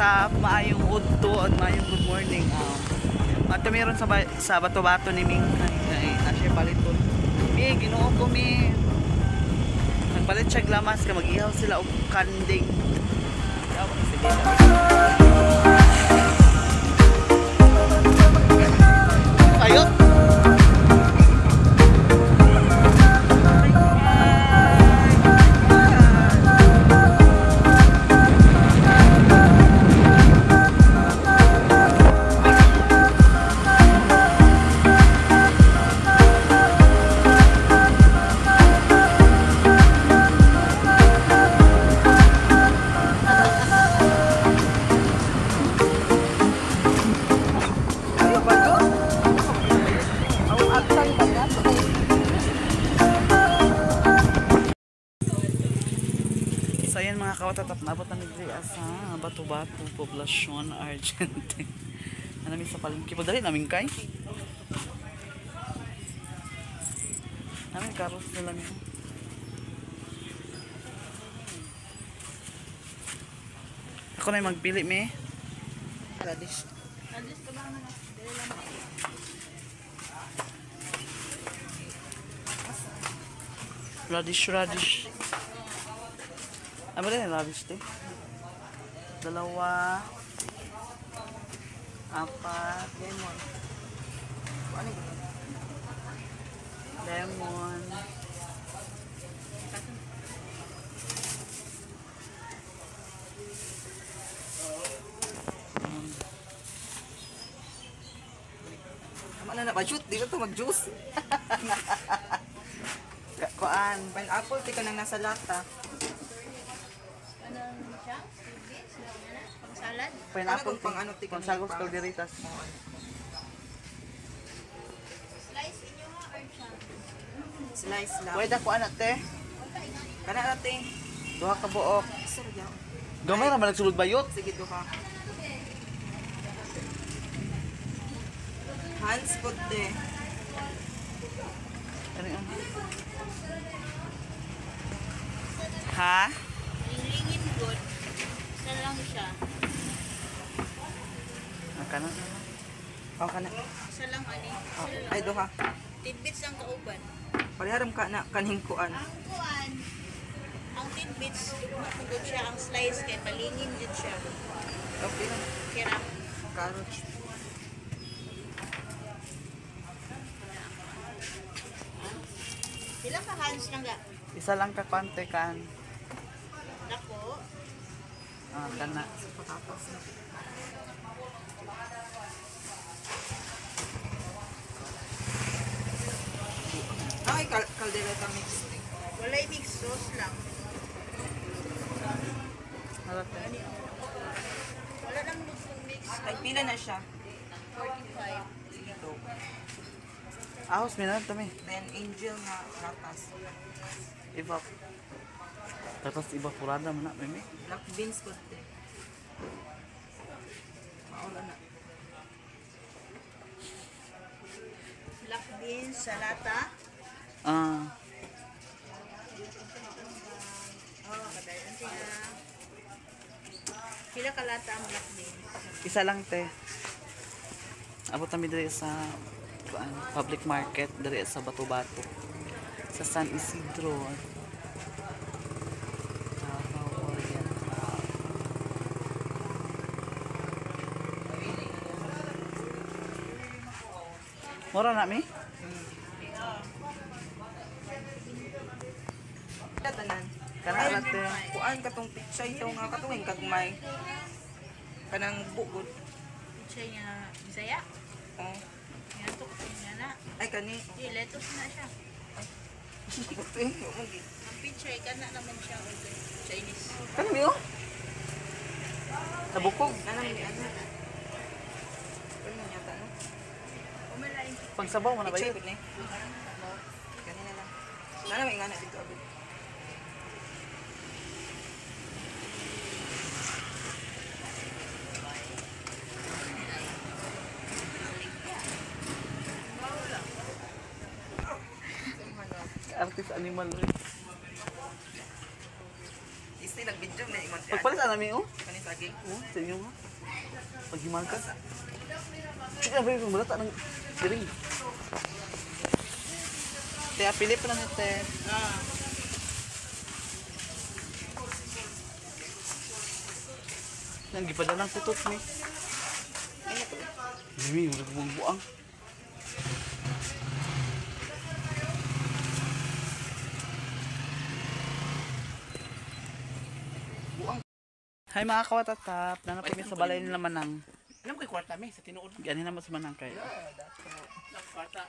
sa maayong udto at maayong good morning. Ato meron sa bato-bato ni Ming kay asya paliton. Mi Ginoo ko mi. Nagpalit siya glamas ka mag-ihaw sila og kanding. Sige. Ayot. So ayan mga kawatatap, nabot na nagriya sa Bato-Bato, Poblacion, Argentine. Namin sa palengke. Dali namin kay. Namin karos nila nyo. Ako na yung magpili, me. Radish. Radish ka ba naman? Radish. Ano rin yung radish din? 2, 4, lemon. Ano yun? Lemon. Tama na pa-shoot. Di ko ito mag-juice. Kuan. Pineapple, tika nang nasa lata. Anong siya? Pang salad? Pineapple, pang ano, tika pangsagos calderitas. Slice inyo ha or siya? Slice lang. Pwede kuan ate. Kana natin. Duha ka buok. Sorry. Gamay ra man nagsulod bayot. Sige, duha. Hands put de. Ano yun? Ha? Lingin good. Isa lang siya. Kana. Oh, kana. Isa lang ani. Ay, duha. Tidbits ang kauban. Paliharam ka na kaning kuan. Ang kuan. Ang tidbits, good siya. Ang slice kay palingin din siya. Okay na. Kira. Carrots. Sila ka hands lang ga. Isa lang ka kwante kan. Dako. Kana. Patapos na. Ay, caldereta mix. Walay mix sauce lang. Halata. Wala nang mix. Ay, pila na siya. 45. Sige, to. Ahos minan to me. Then, angel nga ratas. Iba. Tapos iba purada mo na, meme. Black beans ko te. Maula na. Black beans, salata. Ah, Oh, kadayon siya. Pila kalata ang black beans? isa lang te. Abot kami diri sa public market diri sa Bato-Bato. Sa San Isidro. Davao Oriental. Mura na mi? Tanan. Kana Ay, ate. kuan katong pichay daw nga katong kagmay. Kanang bugod. Siya niya, Bisaya. Oh. Yan to, niya na. Ay kani. Di, lettuce na siya. Buti mo gi. Ang pichay, kana naman siya. Okay. Chinese. Kana mi oh. Sa bukog. Nanang ni ano. Kani yata no. Umalain. Pagsabaw mo na ba Pichay yun? gud ni. Kani na lang. Nanang may ngana dito abot. Artist animal rin. kasi nag-video na ingon siya. Pagpalit na namin, oh. Kanin saging. Oh, sa inyo, ha? Paghimal ka. Sige, ba yung balata ng diring. Te, Pilip na nito, te. Nang gipadalang kutot ni. Dimi, wala kong buang. Hi mga kawatatap, nanapin kami sa balay nila Manang. Alam ko yung kwarta may sa tinuod. Gani naman sa Manang kayo. Ang kwarta.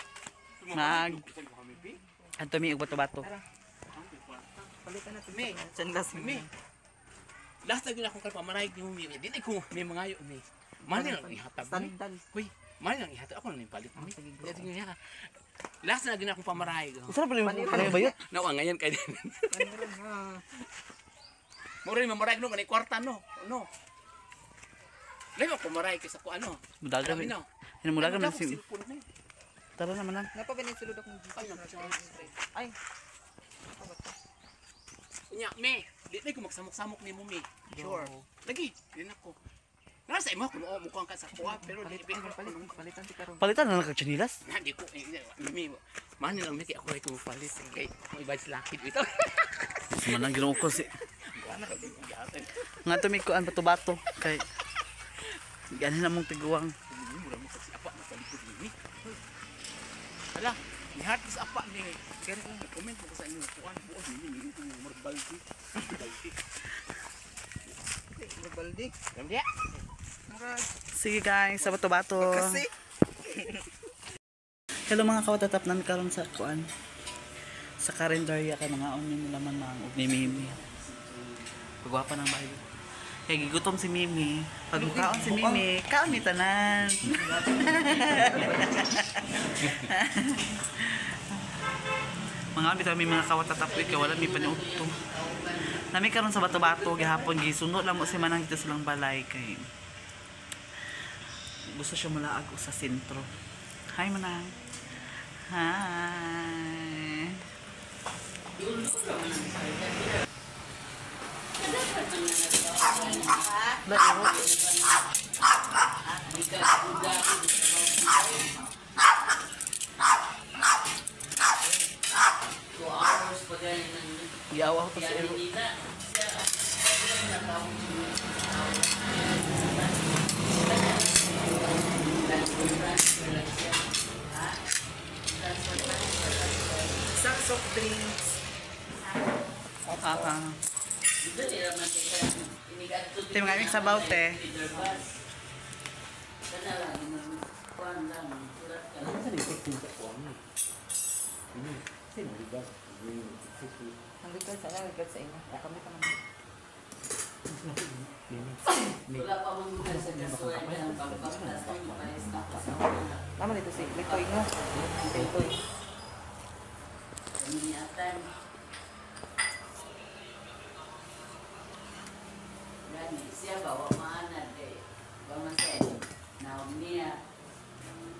Anto mi og bato-bato. Palitan na to. May. Sandas May. Last na gina akong kalpamaray ni Mumi. Dili ko may mga yo may. Mani lang ihatag. Sandan. Hoy, mani lang ihatag ako nang palit mi. Dili niya. Last na gina akong pamaray. Usa na pala yung bayot. Nawa ngayon kay din. Mura ni mamaray no kanay kwarta no. No. Lagi ako pamaray kay sa ko ano. Mudagan mi. no. Ina mudagan mi si. Tara na Manang. Napa ba ni sulod akong Ay. Nya me. Di ko magsamok-samok ni Mumi. Sure. Lagi, din ako. Nasa imo ko mukhang ka sa kuha pero di Palitan si karon. Palitan na lang kag chinilas. Hindi ko, Mumi, mani lang miti ako ay kumapalit. Kay, may badge lakit ito. Si Manang ginoo ko si. Nga to mi kuan bato-bato kay gani na mong tiguang. Hala, ni heart is apa ni. Kaya ko comment mo sa inyo kuan buos ni ko marbaldi. Baldi. Kamdia. Murag. Sige guys, sa bato-bato. Kasi. Hello mga kawatatap, nan karon sa kuan. Sa karinderya kay mga onion nila Manang ug ni Mimi. Pagwapa ng bahay. Kaya gigutom si Mimi. Pag mukaon si Mimi, kaon ni tanan. Mga bitaw mi mga kawatatap kay wala mi paniudto. Nami karon sa bato-bato gihapon gisundo lang mo si Manang dito sa lang balay kay gusto siya mulaag sa sentro. Hi Manang. Hi. Yawa ko sa iyo. Isang soft drinks. Ito mga aming sabaw, te. Ang likod sa likod sa inyo. Kami ka naman. Naman ito si Litoy no. Litoy. Siya bawa maanad kay bawa say naog niya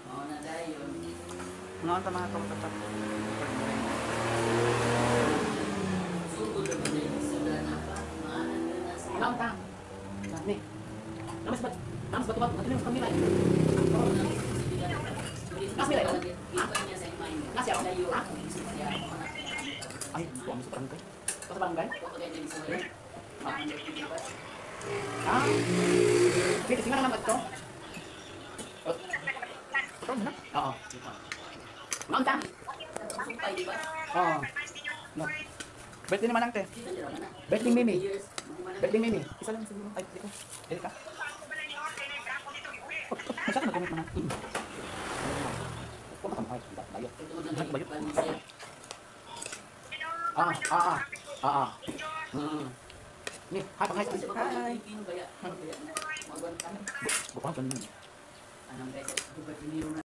mao na dayon Mga ito mga kawatatap. sugod na din suda na pa maanad na sa Tang. Ni. Namas bat natin yung kamera. Mas nila iba niya sa imay Kasi ako dayo ha? siya Ay, tuwa mo sa barangay. Sa barangay? ko kay din sa wala Ah. Sige, tingnan naman ito. Oo. Ma'am ta. sumpay di ba Oo. No. Birthday ni Manang, te. Betting Mimi. Betting Mimi. Isa lang siguro. Ay, dito. Dito ka. Masya ka mag-comment Manang. Huwag ka kamay. Bayot. Bayot. Ni, hi, panghay. Hi. Bukang ka nila. Anong kaysa